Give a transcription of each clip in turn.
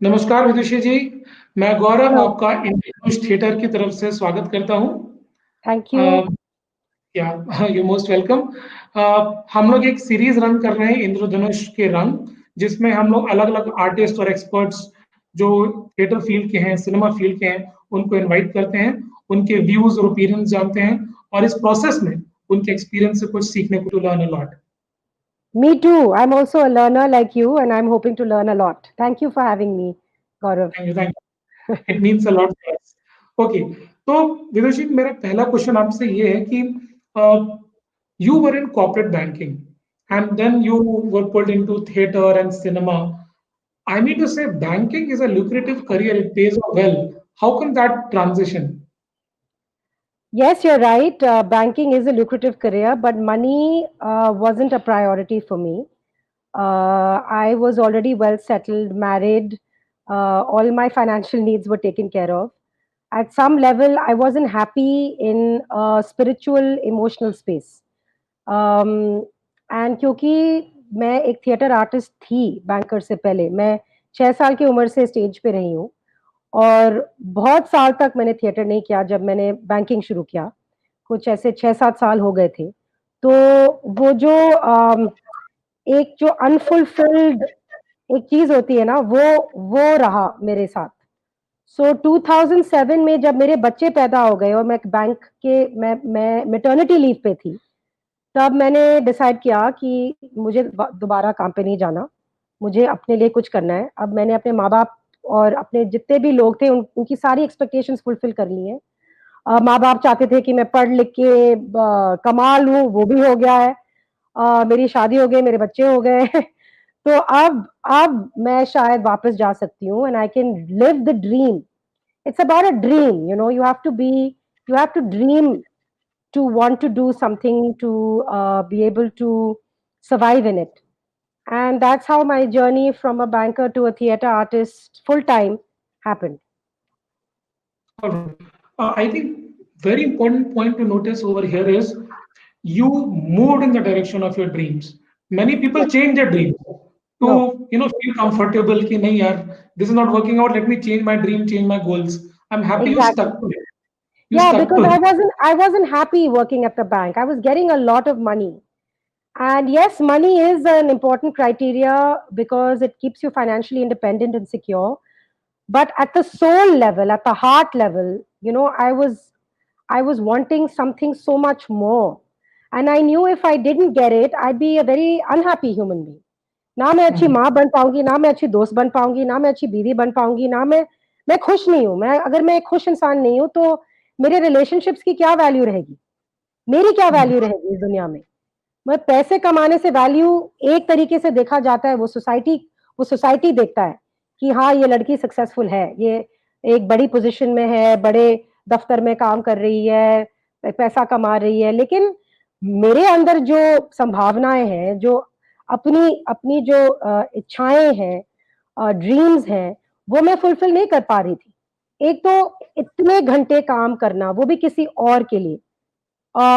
नमस्कार विदुषी जी, मैं गौरव Hello. आपका इंद्रधनुष थिएटर की तरफ से स्वागत करता हूँ। Thank a, you. या यू मोस्ट वेलकम। हम लोग एक सीरीज रन कर रहे हैं इंद्रधनुष के रंग, जिसमें हम लोग अलग अलग आर्टिस्ट और एक्सपर्ट्स जो थिएटर फील्ड के हैं, सिनेमा फील्ड के हैं, उनको इनवाइट करते हैं, उनके व्यूज और ओपिनियंस जानते हैं और इस प्रोसेस में उनके एक्सपीरियंस से कुछ सीखने को learn a lot. Me too. I'm also a learner like you, and I'm hoping to learn a lot. Thank you for having me, Gaurav. Thank you, it means a lot for us. Okay, तो विदुषी मेरा पहला question आपसे ये है कि you were in corporate banking and then you were pulled into theater and cinema. I mean to say, banking is a lucrative career, it pays well. How come that transition? Yes, you're right. Banking is a lucrative career, but money wasn't a priority for me. I was already well settled, married. All my financial needs were taken care of. At some level, I wasn't happy in a spiritual, emotional space. And क्योंकि मैं एक theatre artist थी banker से पहले, मैं 6 साल की उम्र से स्टेज पे रही हूँ और बहुत साल तक मैंने थिएटर नहीं किया। जब मैंने बैंकिंग शुरू किया कुछ ऐसे 6-7 साल हो गए थे, तो वो जो एक जो अनफुलफिल्ड एक चीज होती है ना, वो रहा मेरे साथ। सो 2007 में जब मेरे बच्चे पैदा हो गए और मैं मैटरनिटी लीव पे थी, तब मैंने डिसाइड किया कि मुझे दोबारा काम पे नहीं जाना, मुझे अपने लिए कुछ करना है। अब मैंने अपने माँ बाप और अपने जितने भी लोग थे उनकी सारी एक्सपेक्टेशंस फुलफिल कर ली हैं। माँ बाप चाहते थे कि मैं पढ़ लिख के कमा लूँ, वो भी हो गया है। मेरी शादी हो गई, मेरे बच्चे हो गए तो अब मैं शायद वापस जा सकती हूँ and I can live the dream. It's about a dream, you have to dream to want to do something to be able to survive in it. And that's how my journey from a banker to a theater artist full time happened. All right. I think very important point to notice over here is you moved in the direction of your dreams. Many people Yes. change their dreams No. to feel comfortable. Ki nahi yaar, this is not working out. Let me change my dream, change my goals. I'm happy you Exactly. stuck to it. You Yeah, stuck because to it. I wasn't happy working at the bank. I was getting a lot of money. And yes, money is an important criteria because it keeps you financially independent and secure. But at the soul level, at the heart level, I was wanting something so much more. And I knew if I didn't get it, I'd be a very unhappy human being. ना मैं अच्छी Mhm. माँ बन पाऊंगी, ना मैं अच्छी दोस्त बन पाऊंगी, ना मैं अच्छी बीवी बन पाऊंगी, ना मैं खुश नहीं हूँ। अगर मैं एक खुश इंसान नहीं हूँ, तो मेरे रिलेशनशिप्स की क्या वैल्यू रहेगी? मेरी क्या Mhm. वैल्यू रहेगी इस दुनिया में? मैं पैसे कमाने से वैल्यू एक तरीके से देखा जाता है, वो सोसाइटी देखता है कि हाँ, ये लड़की सक्सेसफुल है, ये एक बड़ी पोजीशन में है, बड़े दफ्तर में काम कर रही है, पैसा कमा रही है। लेकिन मेरे अंदर जो संभावनाएं हैं, जो अपनी अपनी जो इच्छाएं हैं, ड्रीम्स हैं, वो मैं फुलफिल नहीं कर पा रही थी। एक तो इतने घंटे काम करना, वो भी किसी और के लिए।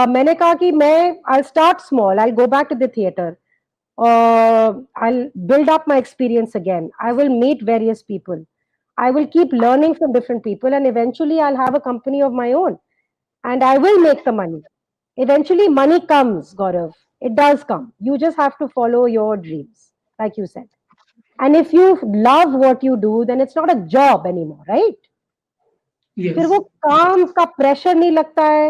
मैंने कहा कि मैं I start small, I go back to the theatre, I'll build up my experience again. I will meet various people. I will keep learning from different people, and eventually I'll have a company of my own and I will make the money. Eventually, money comes, Gaurav. It does come. You just have to follow your dreams, like you said. And if you love what you do, then it's not a job anymore, right? फिर Yes. वो काम का pressure नहीं लगता है।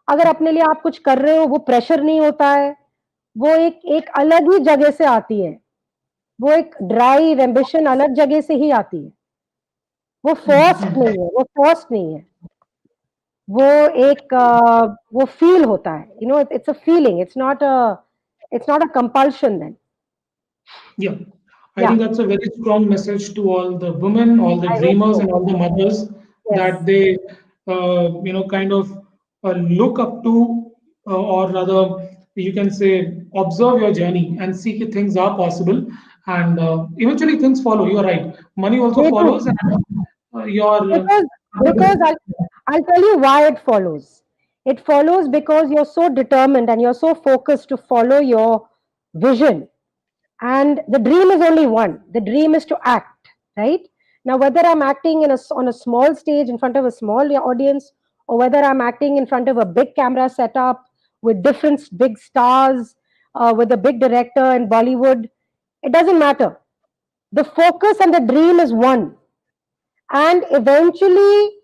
अगर अपने लिए आप कुछ कर रहे हो, वो प्रेशर नहीं होता है। वो एक एक अलग ही जगह से आती है। वो एक ड्राइव, एम्बिशन अलग जगह से ही आती है। वो फोर्स्ड Mhm. नहीं है, वो फोर्स्ड नहीं है। वो एक वो फील होता है। It's a feeling, it's not a compulsion then. Yeah, I या, think that's a very strong message to all the women, all the I hope dreamers, so. and all the mothers yes, that they, kind of look up to, or rather, you can say, observe your journey and see if things are possible, and eventually things follow. You are right. Money also they do. follows, and your Because because I'll tell you why it follows. It follows because you're so determined and you're so focused to follow your vision. And the dream is only one. The dream is to act, right? Now, whether I'm acting on a small stage in front of a small audience, or whether I'm acting in front of a big camera setup with different big stars, with a big director in Bollywood, it doesn't matter. The focus and the dream is one. And eventually,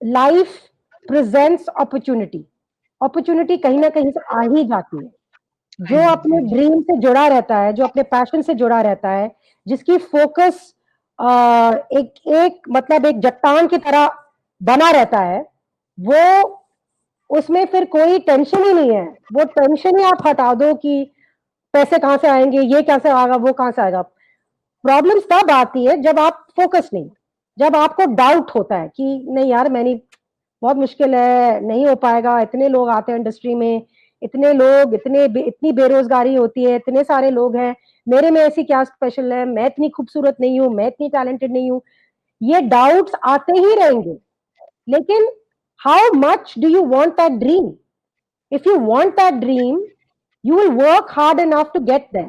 life presents opportunity. Opportunity कहीं ना कहीं से आ ही जाती है. जो अपने dream से जुड़ा रहता है, जो अपने पैशन से जुड़ा रहता है, जिसकी फोकस एक मतलब एक चट्टान की तरह बना रहता है, वो उसमें फिर कोई टेंशन ही नहीं है. वो टेंशन ही आप हटा दो कि पैसे कहाँ से आएंगे, ये कैसे आएगा, वो कहाँ से आएगा. प्रॉब्लम्स तब आती है जब आप फोकस नहीं, जब आपको डाउट होता है कि नहीं यार, मैं नहीं, बहुत मुश्किल है, नहीं हो पाएगा, इतने लोग आते हैं इंडस्ट्री में, इतने लोग, इतनी बेरोजगारी होती है, इतने सारे लोग हैं, मेरे में ऐसी क्या स्पेशल है, मैं इतनी खूबसूरत नहीं हूँ, मैं इतनी टैलेंटेड नहीं हूँ. ये डाउट्स आते ही रहेंगे. लेकिन how much do you want that dream? If you want that dream, you will work hard enough to get there.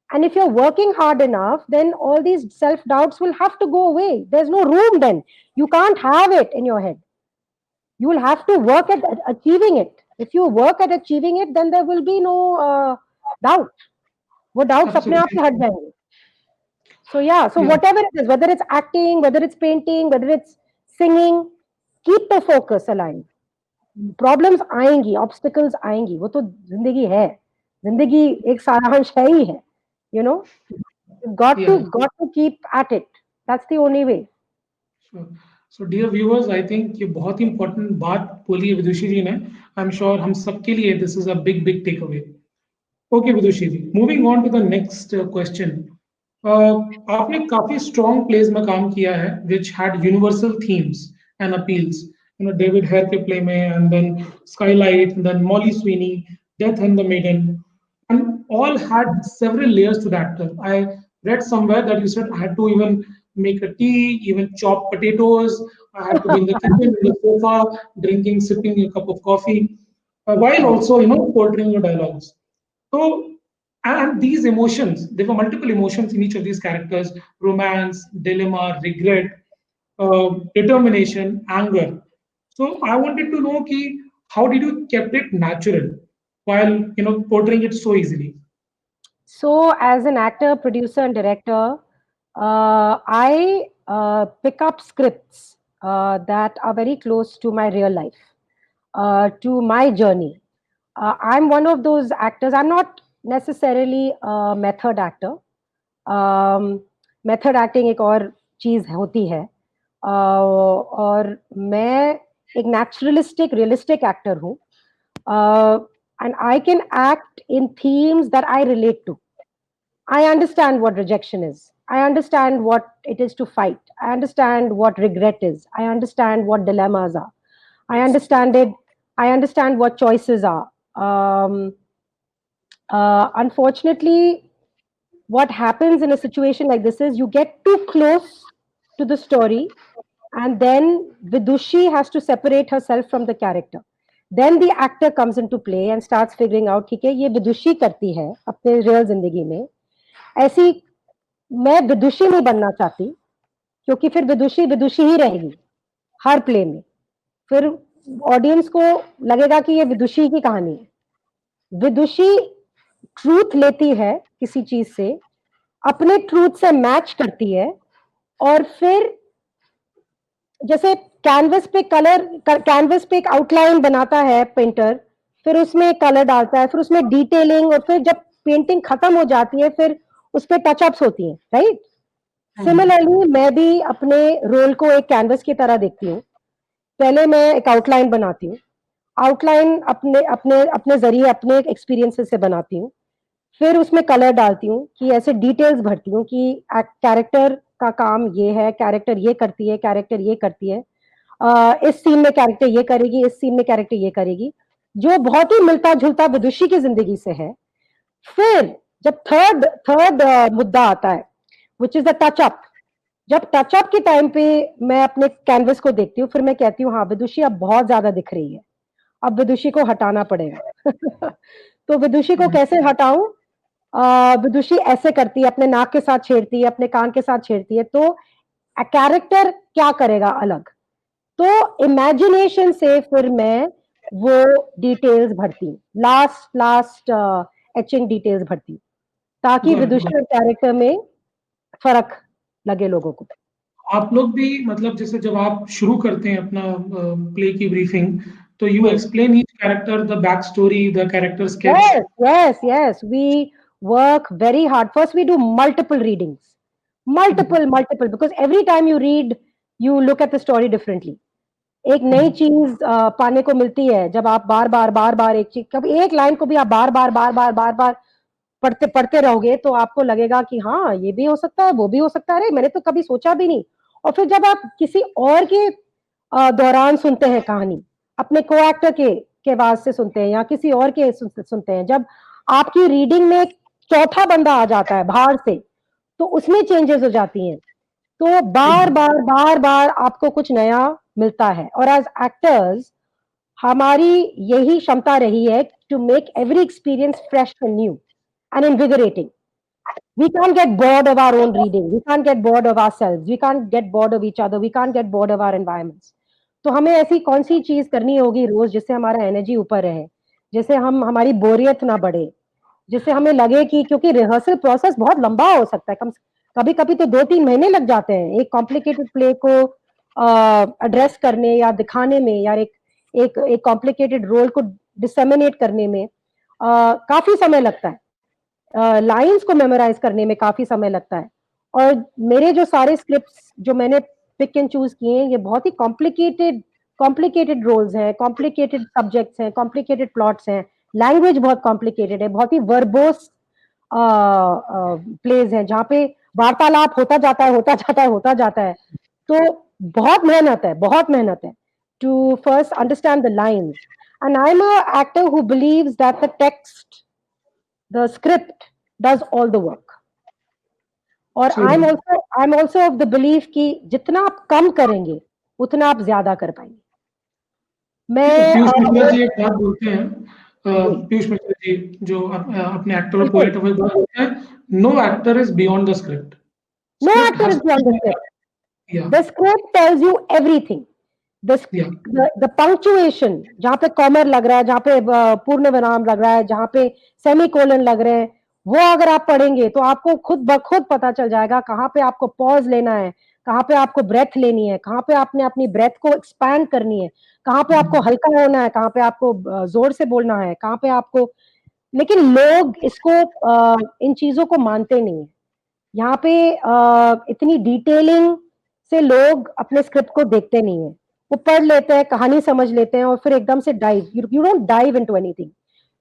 And if you're working hard enough, then all these self doubts will have to go away. There's no room then. You can't have it in your head. You will have to work at achieving it. If you work at achieving it, then there will be no doubt. वो doubts अपने आप से हट जाएंगे. So yeah, so whatever it is, whether it's acting, whether it's painting, whether it's singing, keep the focus aligned. Problems आएंगी, obstacles आएंगी, वो तो जिंदगी है. जिंदगी एक सारांश है ही है. You know, you've got to keep at it. That's the only way. Sure. So dear viewers, I think ये बहुत ही important बात बोली है विदुषी जी ने. I'm sure हम सबके लिए this is a big takeaway. Okay Vidushi ji, moving on to the next question. आपने काफी strong plays में काम किया है which had universal themes and appeals. You know, David Hare के play में, and then Skylight, and then Molly Sweeney, Death and the Maiden, and all had several layers to the actor. I read somewhere that you said I had to even make a tea, even chop potatoes. I had to be in the kitchen, in the sofa, drinking, sipping a cup of coffee, while also, you know, portraying your dialogues. So, and these emotions, there were multiple emotions in each of these characters: romance, dilemma, regret, determination, anger. So I wanted to know ki, how did you kept it natural while, you know, portraying it so easily? So as an actor, producer, and director, I pick up scripts that are very close to my real life, to my journey. I'm one of those actors. I'm not necessarily a method actor. Method acting एक और चीज होती है, और मैं एक naturalistic, realistic actor हूँ, and I can act in themes that I relate to. I understand what rejection is. I understand what it is to fight. I understand what regret is. I understand what dilemmas are. I understand it. I understand what choices are. Unfortunately, what happens in a situation like this is you get too close to the story, and then Vidushi has to separate herself from the character. Then the actor comes into play and starts figuring out, ठीक है, ये विदुषी करती है अपने real जिंदगी में, ऐसी मैं विदुषी नहीं बनना चाहती, क्योंकि फिर विदुषी विदुषी ही रहेगी हर प्ले में. फिर ऑडियंस को लगेगा कि ये विदुषी की कहानी है. विदुषी ट्रूथ लेती है किसी चीज से, अपने ट्रूथ से मैच करती है, और फिर जैसे कैनवस पे एक आउटलाइन बनाता है पेंटर, फिर उसमें कलर डालता है, फिर उसमें डिटेलिंग, और फिर जब पेंटिंग खत्म हो जाती है फिर उस पर टचअप्स होती हैं, राइट? सिमिलरली मैं भी अपने रोल को एक कैनवस की तरह देखती हूँ. पहले मैं एक आउटलाइन बनाती हूँ, आउटलाइन अपने अपने अपने जरिए, अपने एक्सपीरियंसेस से बनाती हूँ, फिर उसमें कलर डालती हूँ कि ऐसे डिटेल्स भरती हूँ कि कैरेक्टर का काम ये है, कैरेक्टर ये करती है, कैरेक्टर ये करती है, इस सीन में कैरेक्टर ये करेगी, इस सीन में कैरेक्टर ये करेगी, जो बहुत ही मिलता जुलता विदुषी की जिंदगी से है. फिर जब थर्ड मुद्दा आता है, विच इज द टचअप. जब टचअप के टाइम पे मैं अपने कैनवस को देखती हूँ, फिर मैं कहती हूँ हाँ विदुषी अब बहुत ज्यादा दिख रही है, अब विदुषी को हटाना पड़ेगा. तो विदुषी को कैसे हटाऊं? विदुषी ऐसे करती है, अपने नाक के साथ छेड़ती है, अपने कान के साथ छेड़ती है, तो कैरेक्टर क्या करेगा अलग। तो इमेजिनेशन से फिर मैं वो डिटेल्स भरती हूँ, लास्ट लास्ट एचिंग डिटेल्स भरती हूँ, ताकि गॉट इट। विदुषी और कैरेक्टर में फर्क लगे लोगों को। आप लोग भी मतलब जैसे जब आप शुरू करते हैं अपना प्ले की ब्रीफिंग, तो you explain each character, the back story, the character sketch. Yes, yes, yes. We work very hard. First, we do multiple readings. Multiple, because every time you read, you look at the story differently. एक नई चीज पाने को मिलती है जब आप बार बार एक चीज, कभी एक लाइन को भी आप बार बार पढ़ते पढ़ते रहोगे, तो आपको लगेगा कि हाँ, ये भी हो सकता है, वो भी हो सकता है, अरे मैंने तो कभी सोचा भी नहीं। और फिर जब आप किसी और के दौरान सुनते हैं कहानी, अपने को एक्टर के आवाज से सुनते हैं या किसी और के सुनते हैं, जब आपकी रीडिंग में एक चौथा बंदा आ जाता है बाहर से, तो उसमें चेंजेस हो जाती हैं। तो बार बार आपको कुछ नया मिलता है। और एज एक्टर्स हमारी यही क्षमता रही है to make every experience fresh and new and invigorating. We can't get bored of our own reading. We can't get bored of ourselves. We can't get bored of each other. We can't get bored of our environments. तो हमें ऐसी कौन सी चीज करनी होगी रोज जिससे हमारा energy ऊपर रहे, जिससे हम हमारी बोरियत ना बढ़े, जिससे हमें लगे कि, क्योंकि रिहर्सल प्रोसेस बहुत लंबा हो सकता है, कभी कभी तो 2-3 महीने लग जाते हैं एक कॉम्प्लिकेटेड प्ले को एड्रेस करने या दिखाने में, या एक कॉम्प्लिकेटेड रोल को डिसेमिनेट करने में काफी समय लगता है। लाइंस को मेमोराइज करने में काफी समय लगता है। और मेरे जो सारे स्क्रिप्ट्स जो मैंने पिक एंड चूज किए हैं, ये बहुत ही कॉम्प्लिकेटेड रोल्स हैं, कॉम्प्लिकेटेड सब्जेक्ट्स हैं, कॉम्प्लिकेटेड प्लॉट्स हैं, लैंग्वेज बहुत कॉम्प्लिकेटेड है, बहुत ही वर्बोस प्लेज हैं जहाँ पे वार्तालाप होता जाता है। तो बहुत मेहनत है to first understand the lines. And I am a actor who believes that the text, the script does all the work. और I am also of the belief कि जितना आप कम करेंगे उतना आप ज्यादा कर पाएंगे। मैं पीयूष मिश्रा जी एक बात बोलते हैं, जी, पीयूष मिश्रा जी जो अपने एक्टर और पोएट है, वो एक बात बोलते हैं, no actor is beyond the script, no script actor has is beyond the script. या the script tells you everything. या द पंक्चुएशन, जहाँ पे कॉमर लग रहा है, जहाँ पे पूर्ण विराम लग रहा है, जहाँ पे सेमीकोलन लग रहे हैं, वो अगर आप पढ़ेंगे तो आपको खुद ब खुद पता चल जाएगा कहाँ पे आपको पॉज लेना है, कहाँ पे आपको ब्रेथ लेनी है, कहाँ पे आपने अपनी ब्रेथ को एक्सपैंड करनी है, कहाँ पे आपको हल्का होना है, कहाँ पे आपको जोर से बोलना है, कहाँ पे आपको। लेकिन लोग इसको इन चीजों को मानते नहीं है। यहाँ पे इतनी डिटेलिंग से लोग अपने स्क्रिप्ट को देखते नहीं है। वो पढ़ लेते हैं, कहानी समझ लेते हैं और फिर एकदम से dive, you don't dive into anything.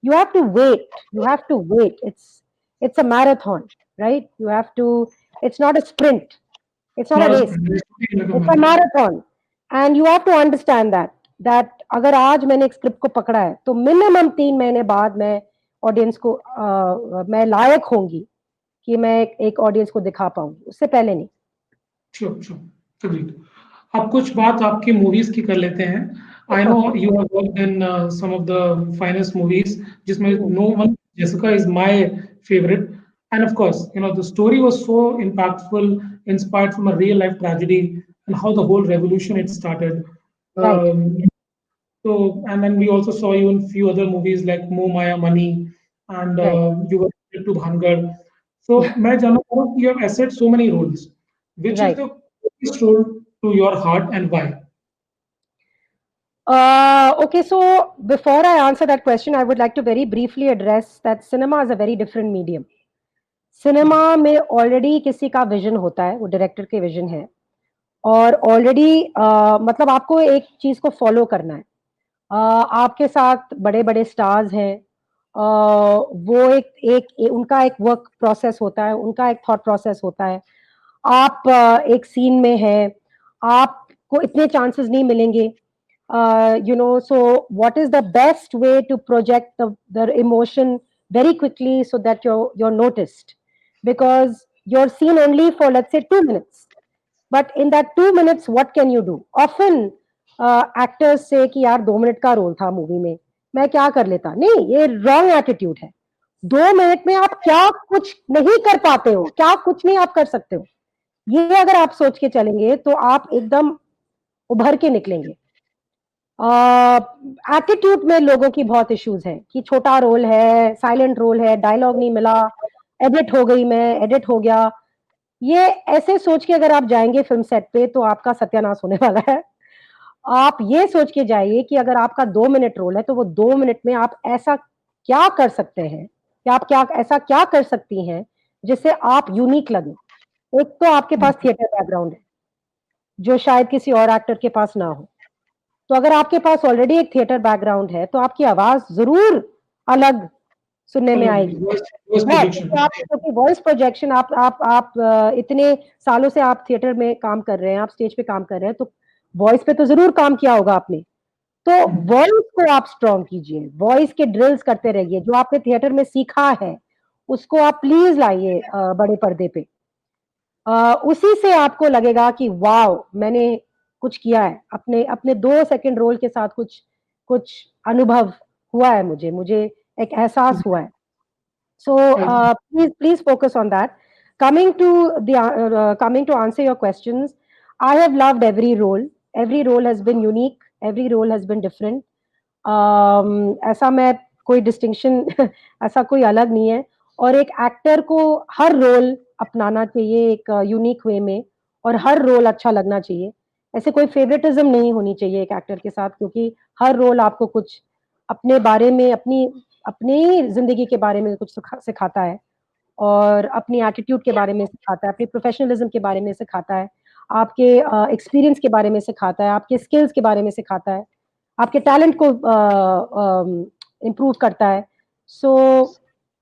You have to wait, it's a marathon, right? You have to, it's not a sprint, it's not a race, it's a marathon. And you have to understand that अगर आज मैंने एक script को पकड़ा है तो minimum 3 महीने बाद मैं ऑडियंस को मैं लायक होंगी कि मैं एक ऑडियंस को दिखा पाऊंगी, उससे पहले नहीं। Sure sure agreed. अब कुछ बात आपकी मूवीज की कर लेते हैं। I know you have worked in some of the finest movies जिसमें no one Jessica is my favourite, and of course you know the story was so impactful, inspired from a real life tragedy and how the whole revolution it started. Right, um, so and then we also saw you in few other movies like Mo Maya Money, and right. you were related to Bhangar. So मैं जानना चाहूँ कि you have acted so many roles. Which is right. the closest role to your heart and why? Okay, so before I answer that question, I would like to very briefly address that cinema is a very different medium. Cinema में already किसी का vision होता है, वो director के vision है, और already मतलब आपको एक चीज को फॉलो करना है। आपके साथ बड़े-बड़े स्टार्स हैं, वो उनका एक वर्क प्रोसेस होता है, उनका एक थॉट प्रोसेस होता है। आप एक सीन में हैं, आपको इतने चांसेस नहीं मिलेंगे। So what is the best way to project the emotion very quickly so that you're noticed? Because you're seen only for, let's say, 2 minutes. But in that 2 minutes, what can you do? Often actors से कि यार 2 minute का role था movie में, मैं क्या कर लेता। नहीं, ये रॉन्ग एटीट्यूड है। 2 मिनट में आप क्या कुछ नहीं कर पाते हो, क्या कुछ नहीं आप कर सकते हो। ये अगर आप सोच के चलेंगे तो आप एकदम उभर के निकलेंगे। एटीट्यूड में लोगों की बहुत इश्यूज हैं कि छोटा रोल है, साइलेंट रोल है, डायलॉग नहीं मिला, एडिट हो गई मैं, एडिट हो गया। ये ऐसे सोच के अगर आप जाएंगे फिल्म सेट पे तो आपका सत्यानाश होने वाला है। आप ये सोच के जाइए कि अगर आपका 2 मिनट रोल है तो वो 2 मिनट में आप ऐसा क्या कर सकते हैं, या आप क्या ऐसा क्या कर सकती हैं जिससे आप यूनिक लगे। एक तो आपके पास थिएटर बैकग्राउंड है जो शायद किसी और एक्टर के पास ना हो। तो अगर आपके पास ऑलरेडी एक थिएटर बैकग्राउंड है तो आपकी आवाज जरूर अलग सुनने में आएगी। वॉइस हाँ, प्रोजेक्शन। क्योंकि आप क्योंकि वॉइस प्रोजेक्शन आप इतने सालों से आप थिएटर में काम कर रहे हैं, आप स्टेज पे काम कर रहे हैं, तो वॉइस पे तो जरूर काम किया होगा आपने। तो वॉइस को आप स्ट्रॉन्ग कीजिए, वॉइस के ड्रिल्स करते रहिए, जो आपने थिएटर में सीखा है उसको आप प्लीज लाइए बड़े पर्दे पे। उसी से आपको लगेगा कि वाओ मैंने कुछ किया है, अपने अपने 2 सेकंड रोल के साथ कुछ कुछ अनुभव हुआ है, मुझे मुझे एक एहसास हुआ है। So please focus on that. Coming to answer your questions, I have loved every role. Every role has been unique. Every role has been different. ऐसा मैं कोई डिस्टिंक्शन ऐसा कोई अलग नहीं है। और एक एक्टर को हर रोल अपनाना चाहिए एक यूनिक वे में, और हर रोल अच्छा लगना चाहिए। ऐसे कोई फेवरेटिज्म नहीं होनी चाहिए एक एक्टर के साथ, क्योंकि हर रोल आपको कुछ अपने बारे में, अपनी अपनी जिंदगी के बारे में कुछ सिखाता है, और अपनी एटीट्यूड के बारे में सिखाता है, अपनी प्रोफेशनलिज्म के बारे में सिखाता है, आपके एक्सपीरियंस के बारे में सिखाता है, आपके स्किल्स के बारे में सिखाता है, आपके टैलेंट को इम्प्रूव करता है। So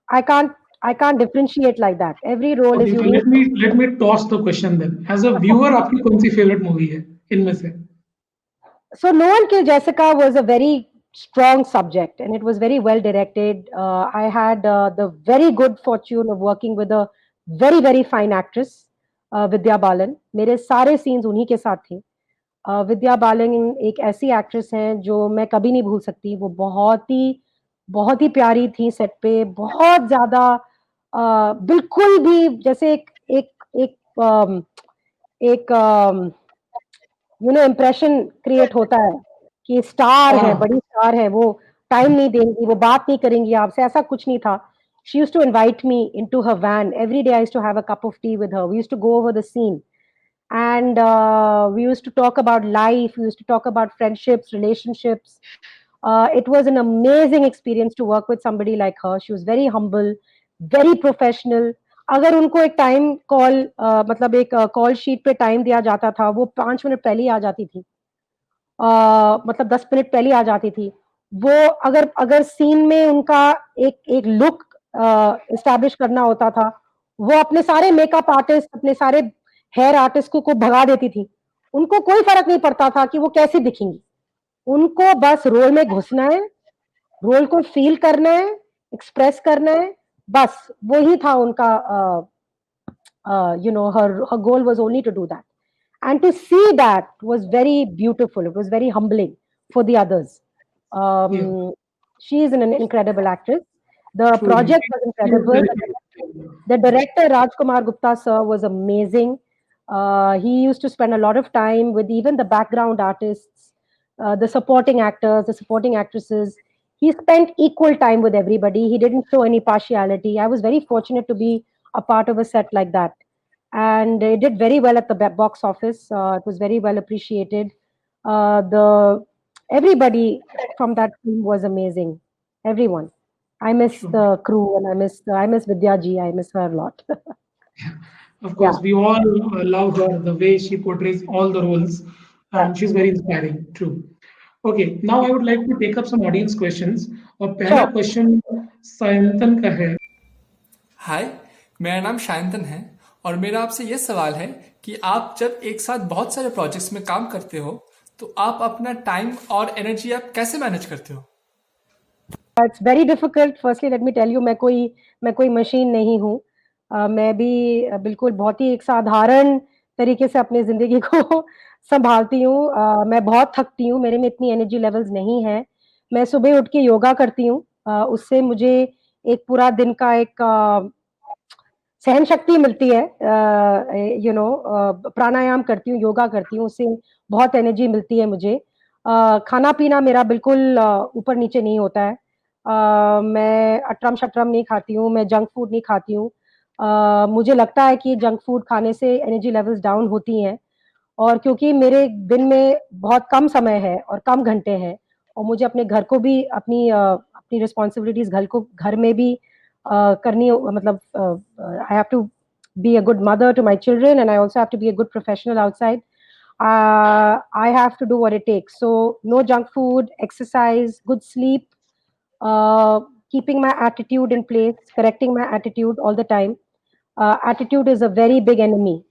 I can't I can't differentiate like that. Every role is okay, तो unique. Let me toss the question then. As a viewer आपकी कौन सी फेवरेट मूवी है इनमें से? So No One Killed Jessica was a very strong subject, and it was very well directed. I had the very good fortune of working with a very fine actress, Vidya Balan. मेरे सारे scenes उन्हीं के साथ थे। विद्या बालन एक ऐसी actress हैं जो मैं कभी नहीं भूल सकती। वो बहुत ही प्यारी थी सेट पे, बहुत ज्यादा बिल्कुल भी जैसे एक एक अम, एक इम्प्रेशन क्रिएट होता है कि स्टार है, हाँ। बड़ी स्टार है, वो टाइम नहीं देंगी, वो बात नहीं करेंगी आपसे, ऐसा कुछ नहीं था। She used to invite me into her van every day. I used to have a cup of tea with her. We used to go over the scene, and we used to talk about life. We used to talk about friendships, relationships. It was an amazing experience to work with somebody like her. She was very humble, very professional. अगर उनको एक time call मतलब एक call sheet पे time दिया जाता था, वो 5 मिनट पहले ही आ जाती थी। मतलब 10 मिनट पहले आ जाती थी। वो अगर अगर सीन में उनका एक एक लुक एस्टैब्लिश करना होता था, वो अपने सारे मेकअप आर्टिस्ट, अपने सारे हेयर आर्टिस्ट को भगा देती थी। उनको कोई फर्क नहीं पड़ता था कि वो कैसी दिखेंगी। उनको बस रोल में घुसना है, रोल को फील करना है, एक्सप्रेस करना है, बस वही था उनका। her goal was only to do that, and to see that was very beautiful. It was very humbling for the others. Yeah, She is an incredible actress. The truly. project was incredible. The director Rajkumar Gupta sir was amazing. He used to spend a lot of time with even the background artists, the supporting actors, the supporting actresses. He spent equal time with everybody. He didn't show any partiality. I was very fortunate to be a part of a set like that, and it did very well at the box office. It was very well appreciated. The Everybody from that team was amazing. Everyone. I miss True. the crew, and I miss Vidya ji. I miss her a lot. Of Yeah, course, we all love her, the way she portrays all the roles, yeah. and she's very inspiring. True. Okay, now I would like to take up some audience questions. और पहला Sure. Question Sayantan का है। हाय, मेरा नाम शायंतन है और मेरा आपसे ये सवाल है कि आप जब एक साथ बहुत सारे प्रोजेक्ट्स में काम करते हो तो आप अपना टाइम और एनर्जी आप कैसे मैनेज करते हो? It's very difficult. Firstly, let me tell you, मैं कोई मशीन नहीं हूँ। मैं भी बिल्कुल बहुत ही एक साधारण तरीके से अपनी ज़िंदगी को सँभालती हूँ। मैं बहुत थकती हूँ, मेरे में इतनी एनर्जी लेवल्स नहीं है। मैं सुबह उठ के योगा करती हूँ। उससे मुझे एक पूरा दिन का एक सहन शक्ति मिलती है, प्राणायाम करती हूँ, योगा करती हूँ, उससे बहुत एनर्जी मिलती है मुझे। खाना पीना मेरा बिल्कुल ऊपर नीचे नहीं होता है। मैं अटरम शटरम नहीं खाती हूँ, मैं जंक फूड नहीं खाती हूँ। मुझे लगता है कि जंक फूड खाने से एनर्जी लेवल्स डाउन होती हैं, और क्योंकि मेरे दिन में बहुत कम समय है और कम घंटे हैं, और मुझे अपने घर को भी अपनी रिस्पॉन्सिबिलिटीज घर में भी करनी, मतलब I have to be a good mother to my children, and I also have to be a good professional outside. I have to do what it takes. So no junk food, exercise, good sleep, uh, keeping my attitude in place, correcting my attitude all the time. Attitude is a very big enemy.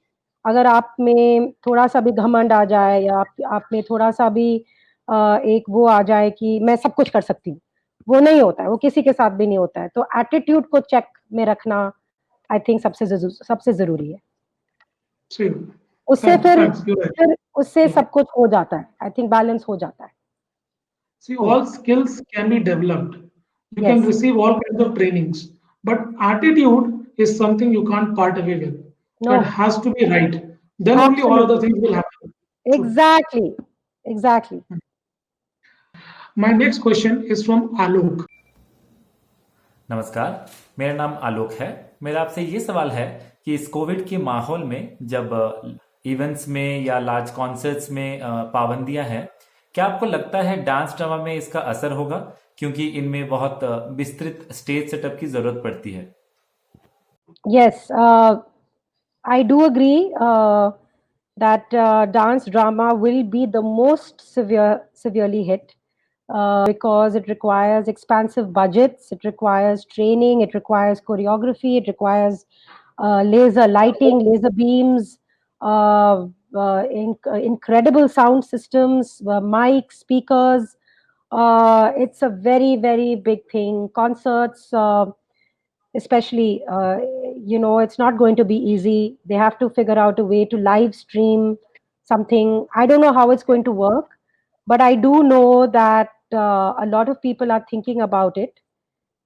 अगर आप में थोड़ा सा भी घमंड आ जाए, या आप में थोड़ा सा भी एक वो आ जाए कि मैं सब कुछ कर सकती हूँ, वो नहीं होता है, वो किसी के साथ भी नहीं होता है। तो एटीट्यूड को चेक में रखना आई थिंक सबसे जरूरी है। See, उससे thanks. You're right. फिर उससे Yeah. सब कुछ हो जाता है, आई थिंक बैलेंस हो जाता है। See, all skills can be developed. You can Yes. receive all kinds of trainings, but attitude is something you can't part away with. So it No. has to be right. Then only all other Absolutely. things will happen. True. Exactly. My next question is from Alok. नमस्कार, मेरा नाम आलोक है। मेरा आपसे ये सवाल है कि इस कोविड के माहौल में जब इवेंट्स में या लार्ज कॉन्सर्ट्स में पाबंदियां हैं, क्या आपको लगता है डांस ड्रामा में इसका असर होगा, क्योंकि इनमें बहुत विस्तृत स्टेज सेटअप की जरूरत पड़ती है? Yes, I do agree that dance drama will be the most severely hit, because it requires expansive budgets, it requires training, it requires choreography, it requires laser lighting, laser beams, incredible sound systems, mic, speakers. It's a very, very big thing. Concerts, especially, it's not going to be easy. They have to figure out a way to live stream something. I don't know how it's going to work, but I do know that a lot of people are thinking about it,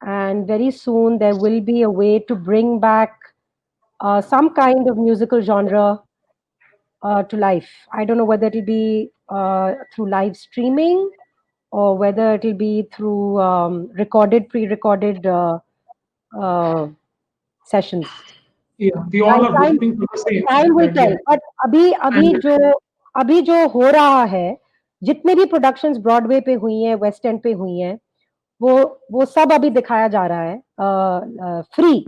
and very soon there will be a way to bring back some kind of musical genre to life. I don't know whether it'll be through live streaming, or whether it'll be through pre-recorded sessions. Yeah, we all are hoping for the same. Time will tell. But अभी जो हो रहा है, जितने भी productions Broadway पे हुई हैं, वेस्ट एंड पे हुई हैं, वो सब अभी दिखाया जा रहा है फ्री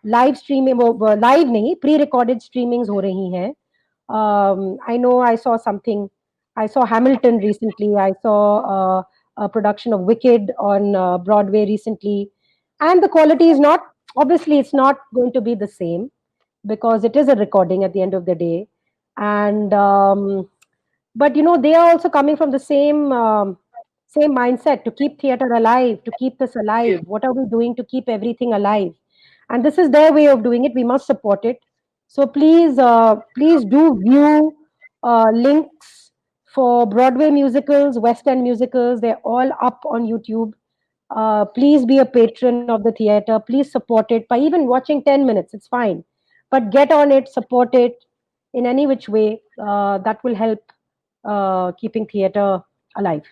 लाइव स्ट्रीमिंग, वो लाइव नहीं, प्री रिकॉर्डेड स्ट्रीमिंग्स हो रही हैं। I know I saw something. I saw Hamilton recently. I saw a production of Wicked on Broadway recently, and the quality is not, obviously it's not going to be the same, because it is a recording at the end of the day. And but they are also coming from the same mindset, to keep theater alive, to keep this alive. What are we doing to keep everything alive? And this is their way of doing it. We must support it. So please do view links for Broadway musicals, West End musicals. They're all up on YouTube. Please be a patron of the theater. Please support it by even watching 10 minutes. It's fine. But get on it, support it in any which way. That will help keeping theater alive.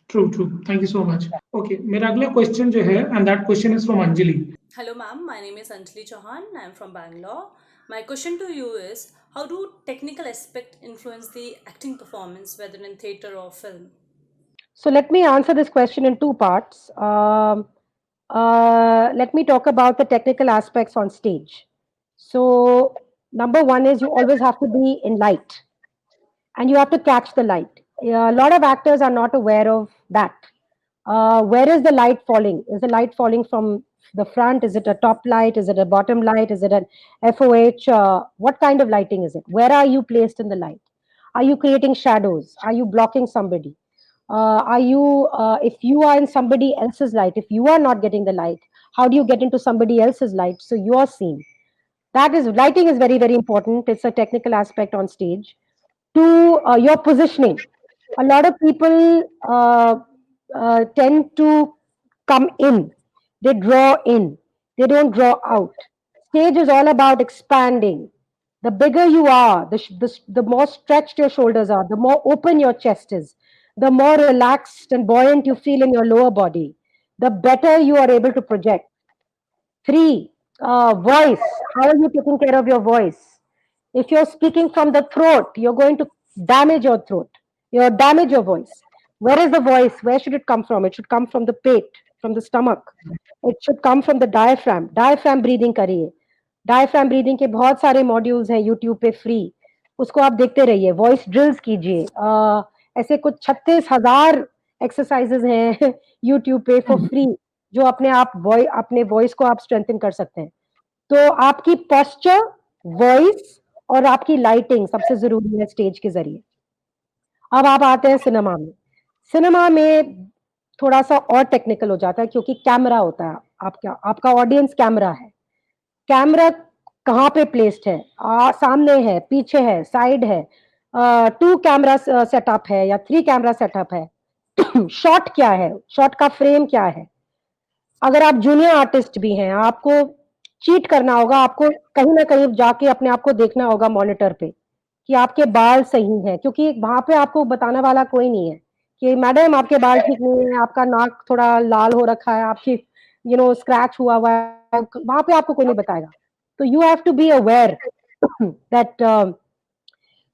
True. Thank you so much. Okay, मेरा अगला question जो है, and that question is from Anjali. Hello ma'am, my name is Anjali Chauhan. I am from Bangalore. My question to you is, how do technical aspect influence the acting performance, whether in theatre or film? So let me answer this question in two parts. Let me talk about the technical aspects on stage. So number one is, you always have to be in light, and you have to catch the light. A lot of actors are not aware of that. Where is the light falling? Is the light falling from the front? Is it a top light? Is it a bottom light? Is it an FOH? What kind of lighting is it? Where are you placed in the light? Are you creating shadows? Are you blocking somebody? If you are in somebody else's light, if you are not getting the light, how do you get into somebody else's light so you're seen? Lighting is very, very important. It's a technical aspect on stage. To your positioning, a lot of people tend to come in They draw in. They don't draw out. Stage is all about expanding. The bigger you are, the more stretched your shoulders are, the more open your chest is, the more relaxed and buoyant you feel in your lower body, the better you are able to project. Three, voice. How are you taking care of your voice? If you're speaking from the throat, you're going to damage your throat. You'll damage your voice. Where is the voice? Where should it come from? It should come from the pate, from the stomach. It should come from the diaphragm. Diaphragm breathing करिए. Diaphragm breathing के बहुत सारे modules हैं YouTube पे free, उसको आप देखते रहिए. वॉइस ड्रिल्स कीजिए. ऐसे कुछ 36,000 एक्सरसाइजेज हैं यूट्यूब पे फॉर फ्री, जो अपने वॉइस को आप स्ट्रेंथन कर सकते हैं. तो आपकी पोस्चर, वॉइस और आपकी लाइटिंग सबसे जरूरी है स्टेज के जरिए. अब आप आते हैं सिनेमा में. सिनेमा में थोड़ा सा और टेक्निकल हो जाता है क्योंकि कैमरा होता है. आपका ऑडियंस कैमरा है. कैमरा कहाँ पे प्लेस्ड है? सामने है, पीछे है, साइड है, 2 कैमरा सेटअप है या 3 कैमरा सेटअप है. शॉट क्या है? शॉट का फ्रेम क्या है? अगर आप जूनियर आर्टिस्ट भी हैं, आपको चीट करना होगा. आपको कहीं ना कहीं जाके अपने आप को देखना होगा मॉनिटर पे कि आपके बाल सही हैं, क्योंकि वहां पे आपको बताने वाला कोई नहीं है कि मैडम आपके बाल ठीक नहीं है, आपका नाक थोड़ा लाल हो रखा है, आपकी स्क्रैच हुआ हुआ है. वहां पे आपको कोई नहीं बताएगा. तो you have to be aware that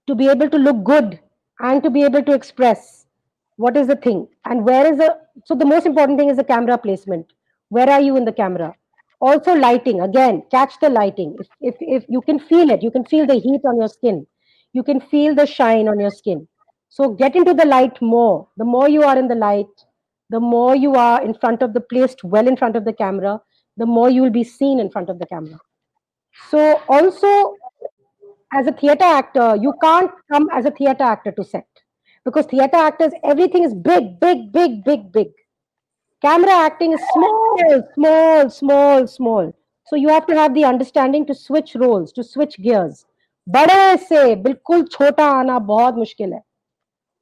to be able to look good and to be able to express what is the thing and where is the. So the most important thing is the camera placement. Where are you in the camera? Also lighting, again, catch the lighting. If you can feel it, you can feel the heat on your skin, you can feel the shine on your skin. So get into the light more. The more you are in the light, the more you are in front of the placed well in front of the camera, the more you will be seen in front of the camera. So also, as a theater actor, you can't come as a theater actor to set, because theater actors, everything is big, big, big, big, big. Camera acting is small, small, small, small. So you have to have the understanding to switch roles, to switch gears. बड़े से बिल्कुल छोटा आना बहुत मुश्किल है.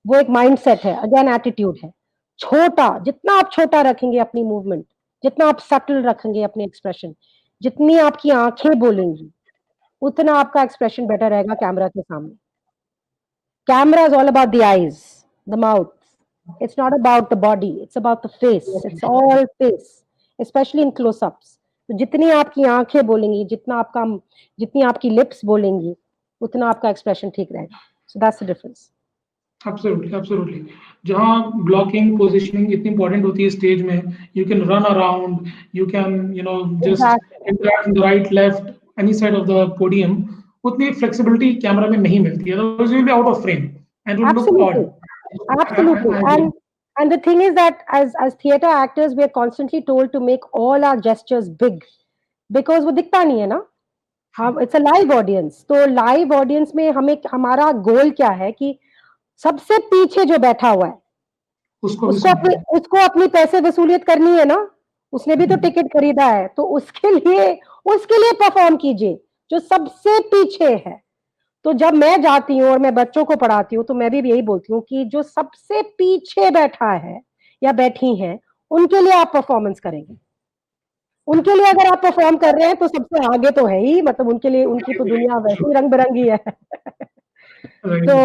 वो एक माइंडसेट है, अगेन एटीट्यूड है. छोटा, जितना आप छोटा रखेंगे अपनी मूवमेंट, जितना आप सटल रखेंगे अपने एक्सप्रेशन, जितनी आपकी आंखें बोलेंगी, उतना आपका एक्सप्रेशन बेटर रहेगा कैमरा के सामने. Camera is all about the eyes, the mouth. It's not about the body. It's about the face. It's all face, especially in close-ups. तो जितनी आपकी आंखें बोलेंगी, जितनी आपकी लिप्स बोलेंगी, उतना आपका एक्सप्रेशन ठीक रहेगा. So that's the difference. Absolutely, absolutely. जहाँ blocking, positioning इतनी important होती है स्टेज में, you can run around, you can just interact in the right, left, any side of the podium. उतनी flexibility कैमरा में नहीं मिलती है. Otherwise you will be out of frame and it will look Absolutely. odd. Absolutely. I agree. And the thing is that as theater actors, we are constantly told to make all our gestures big, because वो दिखता नहीं है ना. It's a live audience. तो live audience में हमारा गोल क्या है कि सबसे पीछे जो बैठा हुआ है उसको अपनी पैसे वसूलियत करनी है ना. उसने भी तो टिकट खरीदा है, तो उसके लिए परफॉर्म कीजिए जो सबसे पीछे है. तो जब मैं जाती हूँ और मैं बच्चों को पढ़ाती हूँ, तो मैं भी यही बोलती हूँ कि जो सबसे पीछे बैठा है या बैठी हैं, उनके लिए आप परफॉर्मेंस करेंगे. उनके लिए अगर आप परफॉर्म कर रहे हैं तो सबसे आगे तो है ही, मतलब उनके लिए उनकी तो दुनिया वैसे ही रंग बिरंगी है. तो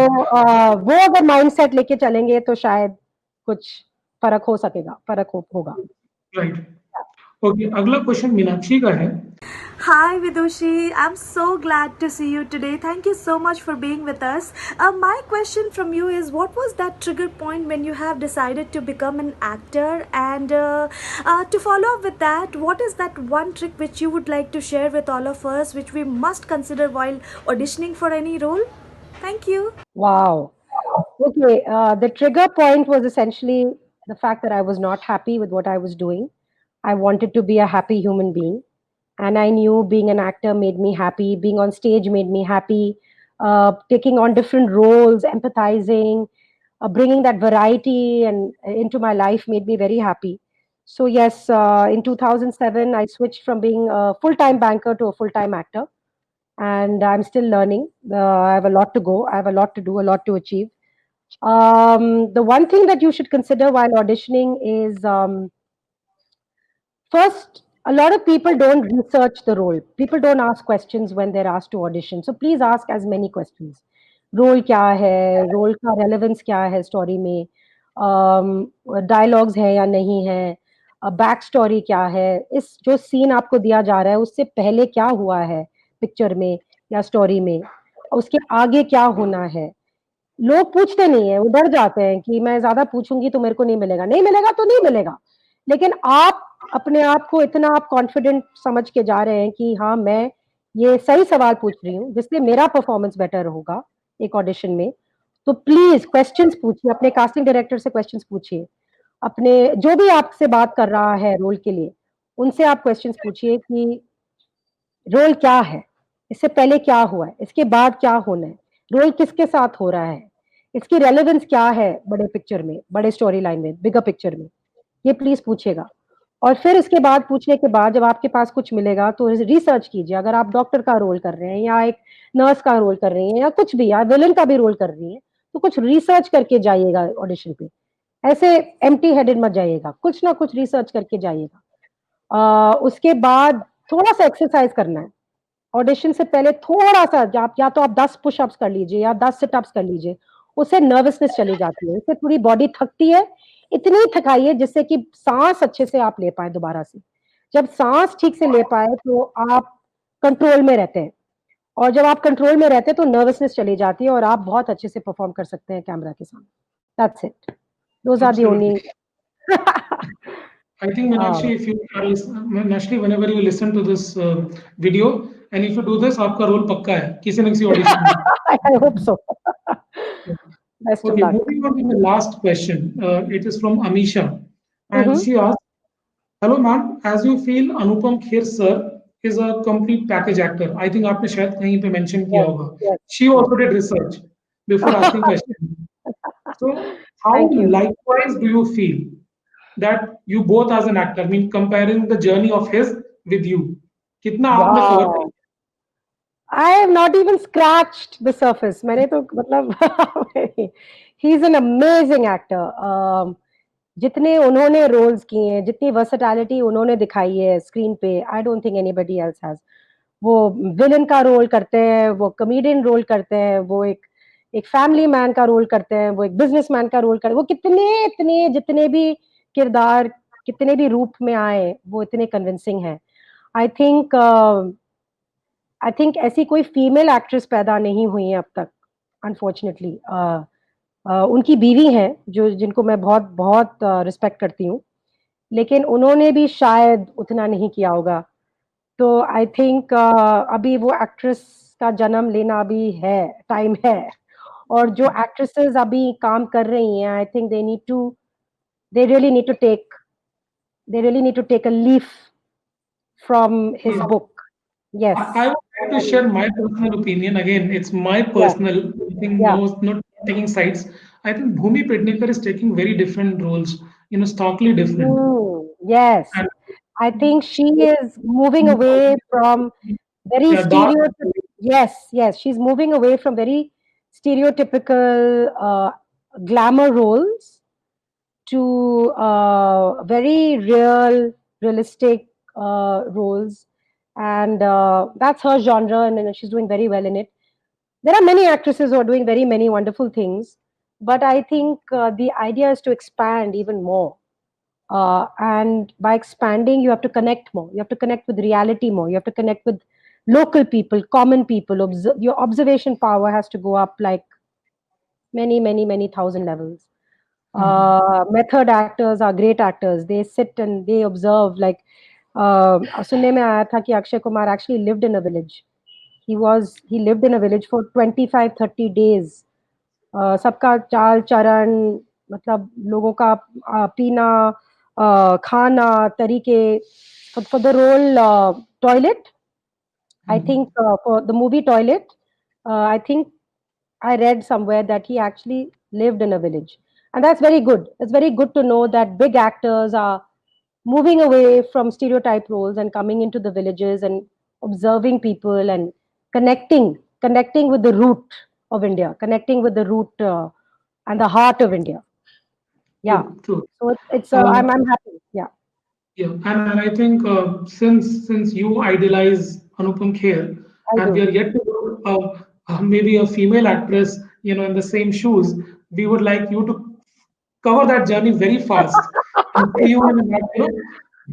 वो अगर माइंडसेट लेके चलेंगे तो शायद कुछ फर्क होगा. राइट. ओके, अगला क्वेश्चन मीनाक्षी का है. Hi Vidushi, I'm so glad to see you today. Thank you so much for being with us. My question from you is, what was that trigger point when you have decided to become an actor? And to follow up with that, what is that one trick which you would like to share with all of us, which we must consider while auditioning for any role? Thank you. Wow. Okay, the trigger point was essentially the fact that I was not happy with what I was doing. I wanted to be a happy human being. And I knew being an actor made me happy, being on stage made me happy, taking on different roles, empathizing, bringing that variety and into my life made me very happy. So yes, in 2007, I switched from being a full-time banker to a full-time actor. And I'm still learning. I have a lot to go. I have a lot to do, a lot to achieve. The one thing that you should consider while auditioning is first, a lot of people don't research the role. People don't ask questions when they're asked to audition. So please ask as many questions. Role क्या है, role का relevance क्या है story में, dialogues है या नहीं है, बैक स्टोरी क्या है, इस जो सीन आपको दिया जा रहा है उससे पहले क्या हुआ है पिक्चर में या स्टोरी में, उसके आगे क्या होना है। लोग पूछते नहीं है, वो डर जाते हैं कि मैं ज्यादा पूछूंगी तो मेरे को नहीं मिलेगा, नहीं मिलेगा तो नहीं मिलेगा। लेकिन आप अपने आप को इतना आप कॉन्फिडेंट समझ के जा रहे हैं कि हाँ मैं ये सही सवाल पूछ रही हूँ जिससे मेरा परफॉर्मेंस बेटर होगा एक ऑडिशन में, तो प्लीज क्वेश्चंस पूछिए, अपने कास्टिंग डायरेक्टर से क्वेश्चंस पूछिए, अपने जो भी आपसे बात कर रहा है रोल के लिए उनसे आप क्वेश्चंस पूछिए कि रोल क्या है, इससे पहले क्या हुआ है, इसके बाद क्या होना है, रोल किसके साथ हो रहा है, इसकी रेलेवेंस क्या है बड़े पिक्चर में, बड़े स्टोरी लाइन में, बिगर पिक्चर में, ये प्लीज पूछेगा। और फिर इसके बाद पूछने के बाद जब आपके पास कुछ मिलेगा तो रिसर्च कीजिए। अगर आप डॉक्टर का रोल कर रहे हैं या एक नर्स का रोल कर रही हैं या कुछ भी, या विलन का भी रोल कर रही हैं, तो कुछ रिसर्च करके जाइएगा ऑडिशन पे। ऐसे एम्प्टी हेडेड मत जाइएगा, कुछ ना कुछ रिसर्च करके जाइएगा। उसके बाद थोड़ा सा एक्सरसाइज करना है ऑडिशन से पहले, थोड़ा सा या तो आप 10 पुशअप्स कर लीजिए या 10 सिटअप्स कर लीजिए, उससे नर्वसनेस चली जाती है, उससे पूरी बॉडी थकती है। इतनी थकाइए जिससे कि सांस अच्छे से आप ले पाए दोबारा से। जब सांस ठीक से ले पाए तो आप कंट्रोल में रहते हैं, और जब आप कंट्रोल में रहते हैं तो नर्वसनेस चली जाती है और आप बहुत अच्छे से परफॉर्म कर सकते हैं कैमरा के सामने। That's it, those are the only. I think Meenakshi, if you are Meenakshi, whenever you listen to this video, and if you do this, आपका रोल पक्का है किसी न किसी ऑडिशन में। I hope so. Best of Okay, luck. moving on to the last question. It is from Amisha, and she asked, "Hello, ma'am. As you feel, Anupam Kher sir is a complete package actor." I think आपने शायद कहीं पे mention किया Yes, होगा. yes. She also did research before asking question. So, how Thank you. likewise do you feel that you both as an actor, I mean, comparing the journey of his with you, कितना आपने cover Wow. किया? I have not even scratched the surface. मैंने तो मतलब he is an amazing actor. जितने उन्होंने roles किए हैं, जितनी वर्सेटैलिटी उन्होंने दिखाई है स्क्रीन पे, I don't think anybody else has. वो विलन का रोल करते हैं, वो कॉमेडियन रोल करते हैं, वो एक फैमिली मैन का रोल करते हैं, वो एक बिजनेसमैन का रोल करते हैं, वो कितने इतने जितने भी किरदार कितने भी रूप में आए वो इतने कन्विंसिंग हैं। आई थिंक ऐसी कोई फीमेल एक्ट्रेस पैदा नहीं हुई है अब तक, अनफॉर्चुनेटली। उनकी बीवी हैं जो जिनको मैं बहुत बहुत रिस्पेक्ट करती हूँ, लेकिन उन्होंने भी शायद उतना नहीं किया होगा। तो आई थिंक अभी वो एक्ट्रेस का जन्म लेना अभी है, टाइम है। और जो एक्ट्रेसेस अभी काम कर रही हैं, I think they really need to take a leaf from his book. Yes. I would like to share my personal opinion. Again, it's my personal thing, Yeah. no, not taking sides. I think Bhumi Pednekar is taking very different roles, starkly different. Yes. And I think she is moving away from very yeah, dark. yes, she's moving away from very stereotypical glamour roles to very realistic roles, and that's her genre, and she's doing very well in it. There are many actresses who are doing very many wonderful things, but I think the idea is to expand even more. And by expanding, you have to connect more. You have to connect with reality more. You have to connect with local people, common people. Your observation power has to go up like many thousand levels. Method actors are great actors. They sit and they observe. Like सुनने में आया था कि Akshay Kumar actually lived in a village. He lived in a village for 25-30 days. सबका चाल चरण, मतलब लोगों का पीना, खाना तरीके, for the role Toilet. I think for the movie Toilet, I think I read somewhere that he actually lived in a village. And that's very good. It's very good to know that big actors are moving away from stereotype roles and coming into the villages and observing people and connecting with the root of India, connecting with the root and the heart of India. Yeah. True. So it's I'm happy. Yeah. Yeah, and I think since you idolize Anupam Kher, I and we do. are yet to go, maybe a female actress, in the same shoes, we would like you to cover that journey very fast and put you in that,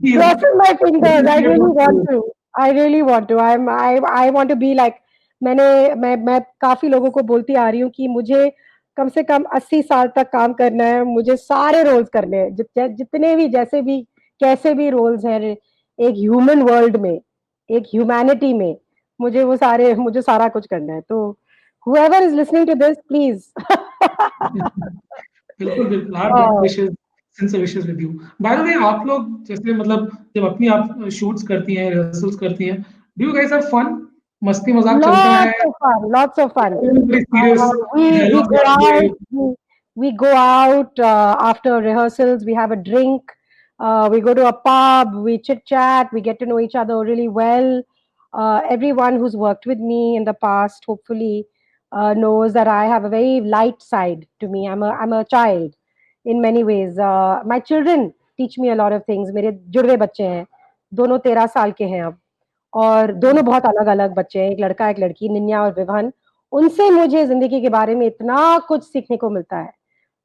please, Crossing my fingers. I appreciate really those want shoes. to. I really want to. I want to be like, मैं काफी लोगों को बोलती आ रही हूँ कि मुझे कम से कम 80 साल तक काम करना है, मुझे सारे रोल्स करने हैं, जितने भी, जैसे भी, कैसे भी रोल्स हैं, एक ह्यूमन वर्ल्ड में, एक ह्यूमैनिटी में, मुझे सारा कुछ करना है। तो whoever is listening to this, please. बिल्कुल बिल्कुल, our best Oh, wishes, sincere wishes with you. By the way, आप लोग जैसे मतलब जब अपनी आप शूट्स करती हैं, रिहर्सल्स करती हैं, do you guys have fun? मस्ती मजाक चलता है? lots of fun, lots of fun. Very serious We dialogues go आएंगे? out. We go out after rehearsals. We have a drink. We go to a pub. We chit chat. We get to know each other really well. Everyone who's worked with me in the past, hopefully, knows that I have a very light side to me. I'm a child in many ways. My children teach me a lot of things. मेरे जुड़वे बच्चे हैं, दोनों 13 साल के हैं अब, और दोनों बहुत अलग-अलग बच्चे हैं, एक लड़का, एक लड़की, निन्या और विभान। उनसे मुझे ज़िंदगी के बारे में इतना कुछ सीखने को मिलता है,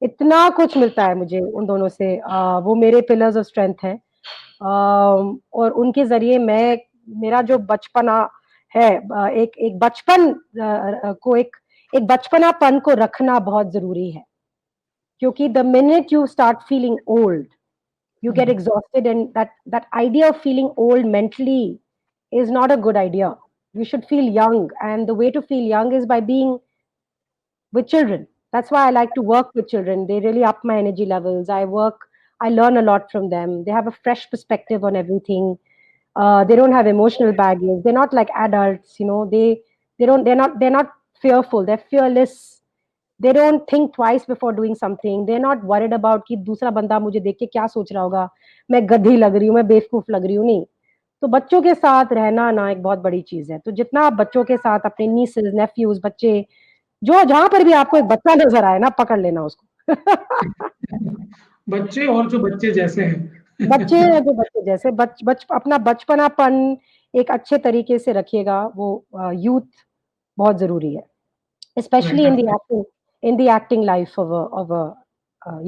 इतना कुछ मिलता है मुझे उन दोनों से। वो मेरे पिलर्स ऑफ स्ट्रेंथ हैं। और उनके ज़रिए मेरा जो बचपना है, एक एक बचपन को एक बचपनापन को रखना बहुत ज़रूरी है, क्योंकि the minute you start feeling old, you get exhausted, and that idea of feeling old mentally is not a good idea. You should feel young, and the way to feel young is by being with children. That's why I like to work with children. They really up my energy levels. I learn a lot from them. They have a fresh perspective on everything. They don't have emotional baggage. They're not like adults, they're not fearful. They're fearless. They don't think twice before doing something. They're not worried about कि दूसरा बंदा मुझे देख के क्या सोच रहा होगा, मैं गधी लग रही हूँ, मैं बेवकूफ लग रही हूँ, नहीं। तो बच्चों के साथ रहना ना एक बहुत बड़ी चीज है। तो जितना आप बच्चों के साथ, अपने nieces, nephews, बच्चे, जो जहां पर भी आपको एक बच्चा नजर आए ना, पकड़ लेना उसको। बच्चे और जो बच्चे जैसे बच्चे हैं। हैं जो बच्चे जैसे, अपना बचपनापन एक अच्छे तरीके से रखिएगा। वो यूथ बहुत जरूरी है, right, especially absolutely, in the acting life of a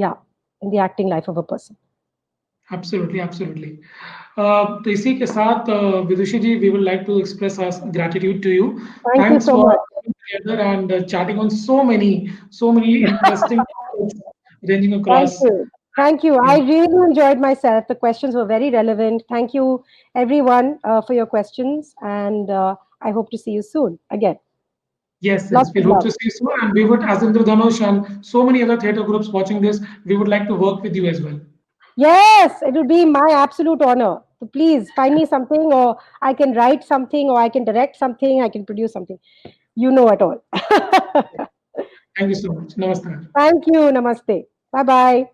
yeah, in the acting life of a person. Absolutely, absolutely. तो इसी के साथ Vidushi ji, we would like to express our gratitude to you. Thank you thanks so for much. Together and chatting on so many interesting topics ranging Thank across. you. Thank you. I Yeah. really enjoyed myself. The questions were very relevant. Thank you, everyone, for your questions. And I hope to see you soon again. Yes, Lots yes. We of hope love. to see you soon. And we would, as Indradhanush and so many other theatre groups watching this, we would like to work with you as well. Yes, it will be my absolute honor. So please find me something, or I can write something, or I can direct something, I can produce something. You know it all. Thank you so much. Namaskar. Thank you. Namaste. Bye bye.